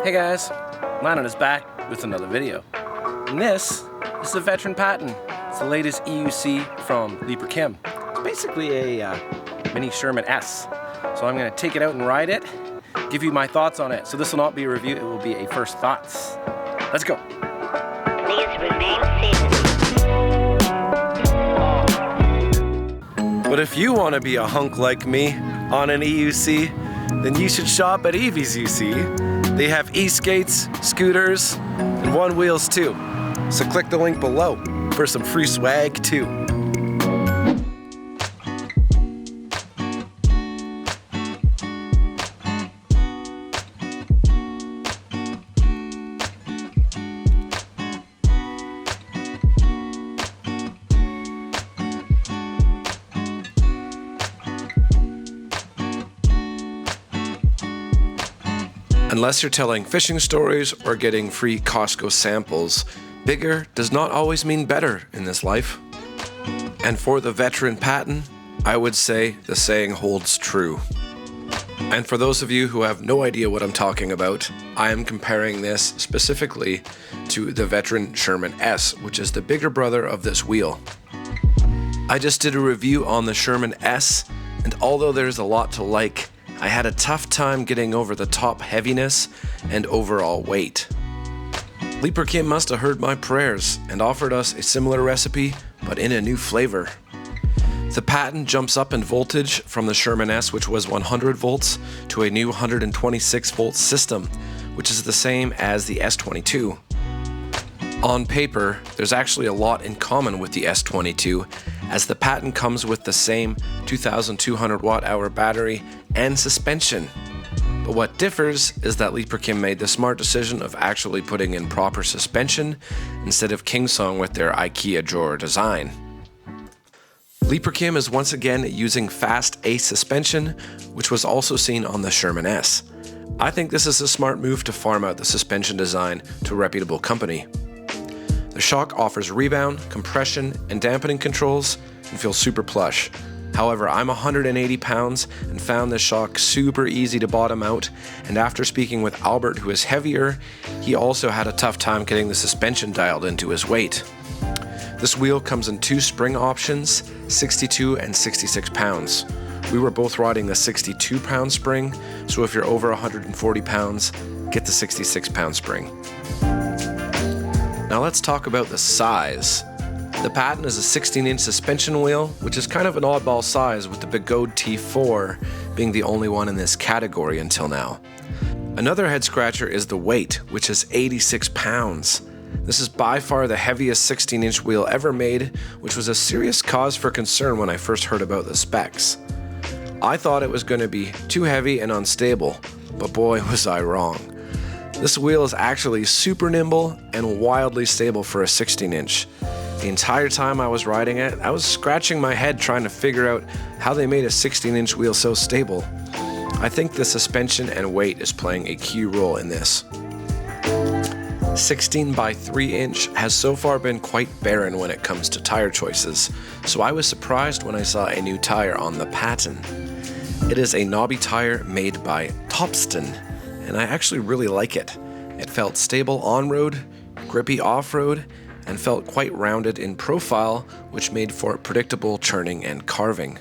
Hey guys, Landon is back with another video. And this is the Veteran Patton. It's the latest EUC from Leaper Kim. It's basically a mini Sherman S. So I'm going to take it out and ride it, give you my thoughts on it. So this will not be a review, it will be a first thoughts. Let's go. Please remain seated. But if you want to be a hunk like me on an EUC, then you should shop at EV's UC. They have e-skates, scooters, and one wheels too. So click the link below for some free swag too. Unless you're telling fishing stories or getting free Costco samples, bigger does not always mean better in this life. And for the Veteran Patton, I would say the saying holds true. And for those of you who have no idea what I'm talking about, I am comparing this specifically to the Veteran Sherman S, which is the bigger brother of this wheel. I just did a review on the Sherman S, and although there's a lot to like, I had a tough time getting over the top heaviness and overall weight. Leaper Kim must have heard my prayers and offered us a similar recipe, but in a new flavor. The Patton jumps up in voltage from the Sherman S, which was 100 volts, to a new 126 volt system, which is the same as the S22. On paper, there's actually a lot in common with the S22, as the Patton comes with the same 2,200 watt-hour battery and suspension. But what differs is that Leaper Kim made the smart decision of actually putting in proper suspension instead of Kingsong with their IKEA drawer design. Leaper Kim is once again using fast ace suspension, which was also seen on the Sherman S. I think this is a smart move to farm out the suspension design to a reputable company. The shock offers rebound, compression, and dampening controls and feels super plush. However, I'm 180 pounds and found this shock super easy to bottom out, and after speaking with Albert, who is heavier, he also had a tough time getting the suspension dialed into his weight. This wheel comes in two spring options, 62 and 66 pounds. We were both riding the 62 pound spring, so if you're over 140 pounds, get the 66 pound spring. Now let's talk about the size. The Patton is a 16-inch suspension wheel, which is kind of an oddball size, with the Begode T4 being the only one in this category until now. Another head scratcher is the weight, which is 86 pounds. This is by far the heaviest 16-inch wheel ever made, which was a serious cause for concern when I first heard about the specs. I thought it was going to be too heavy and unstable, but boy was I wrong. This wheel is actually super nimble and wildly stable for a 16-inch. The entire time I was riding it, I was scratching my head trying to figure out how they made a 16-inch wheel so stable. I think the suspension and weight is playing a key role in this. 16 by 3 inch has so far been quite barren when it comes to tire choices, so I was surprised when I saw a new tire on the Patton. It is a knobby tire made by Topston, and I actually really like it. It felt stable on-road, grippy off-road, and felt quite rounded in profile, which made for predictable churning and carving.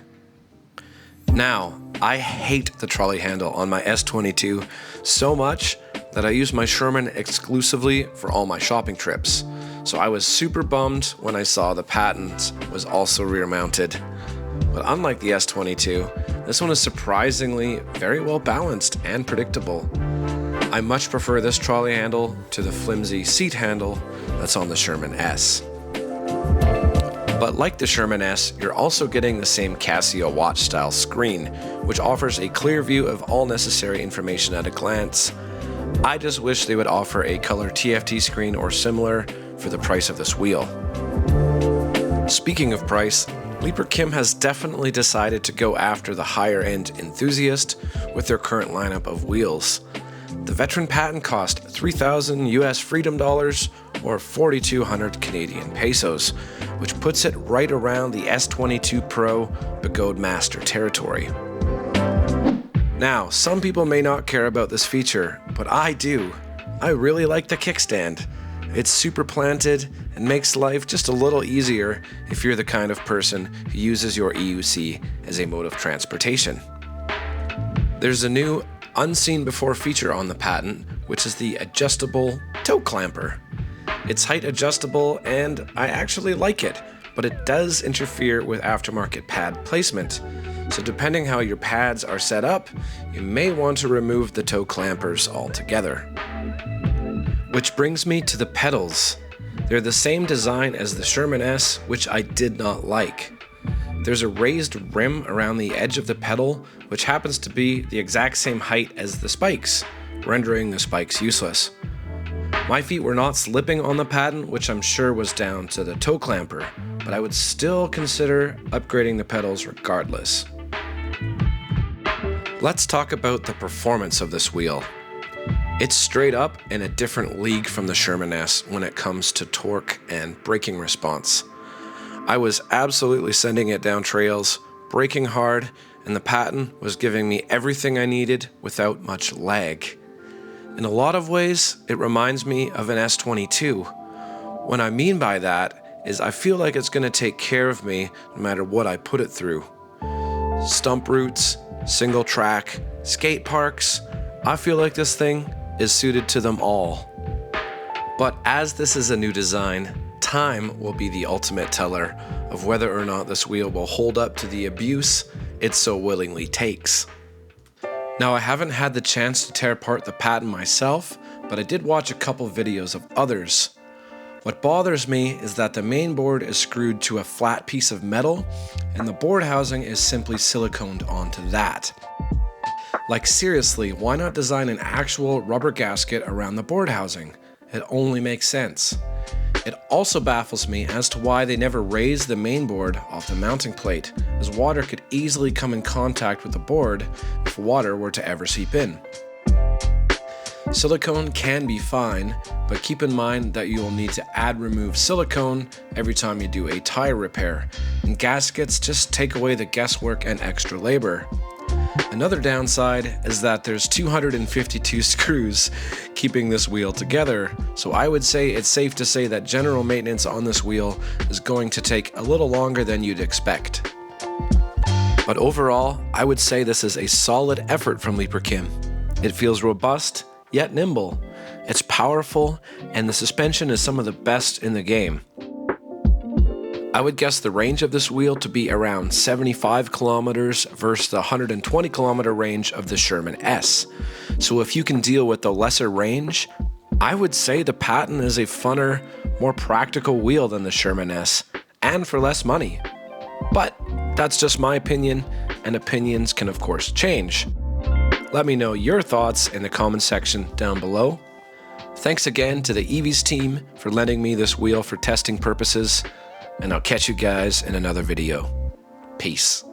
Now, I hate the trolley handle on my S22 so much that I use my Sherman exclusively for all my shopping trips. So I was super bummed when I saw the Patton's was also rear mounted. But unlike the S22, this one is surprisingly very well balanced and predictable. I much prefer this trolley handle to the flimsy seat handle that's on the Sherman S. But like the Sherman S, you're also getting the same Casio watch style screen, which offers a clear view of all necessary information at a glance. I just wish they would offer a color TFT screen or similar for the price of this wheel. Speaking of price, Leaper Kim has definitely decided to go after the higher end enthusiast with their current lineup of wheels. The Veteran Patton cost 3,000 US Freedom Dollars or 4,200 Canadian pesos, which puts it right around the S22 Pro Begode Master territory. Now, some people may not care about this feature, but I do. I really like the kickstand. It's super planted and makes life just a little easier if you're the kind of person who uses your EUC as a mode of transportation. There's a new unseen before feature on the Patton, which is the adjustable toe clamper. It's height adjustable and I actually like it, but it does interfere with aftermarket pad placement. So depending how your pads are set up, you may want to remove the toe clampers altogether. Which brings me to the pedals. They're the same design as the Sherman S, which I did not like. There's a raised rim around the edge of the pedal, which happens to be the exact same height as the spikes, rendering the spikes useless. My feet were not slipping on the Patton, which I'm sure was down to the toe clamper, but I would still consider upgrading the pedals regardless. Let's talk about the performance of this wheel. It's straight up in a different league from the Sherman S when it comes to torque and braking response. I was absolutely sending it down trails, braking hard, and the Patton was giving me everything I needed without much lag. In a lot of ways, it reminds me of an S22. What I mean by that is I feel like it's going to take care of me no matter what I put it through. Stump routes, single track, skate parks, I feel like this thing is suited to them all. But as this is a new design, time will be the ultimate teller of whether or not this wheel will hold up to the abuse it so willingly takes. Now, I haven't had the chance to tear apart the Patton myself, but I did watch a couple videos of others. What bothers me is that the main board is screwed to a flat piece of metal, and the board housing is simply siliconed onto that. Like seriously, why not design an actual rubber gasket around the board housing? It only makes sense. It also baffles me as to why they never raised the main board off the mounting plate, as water could easily come in contact with the board if water were to ever seep in. Silicone can be fine, but keep in mind that you will need to remove silicone every time you do a tire repair, and gaskets just take away the guesswork and extra labor. Another downside is that there's 252 screws keeping this wheel together, so I would say it's safe to say that general maintenance on this wheel is going to take a little longer than you'd expect. But overall, I would say this is a solid effort from Leaper-Kim. It feels robust, yet nimble. It's powerful, and the suspension is some of the best in the game. I would guess the range of this wheel to be around 75 kilometers versus the 120 kilometer range of the Sherman S. So if you can deal with the lesser range, I would say the Patton is a funner, more practical wheel than the Sherman S, and for less money. But that's just my opinion, and opinions can of course change. Let me know your thoughts in the comment section down below. Thanks again to the EVs team for lending me this wheel for testing purposes, and I'll catch you guys in another video. Peace.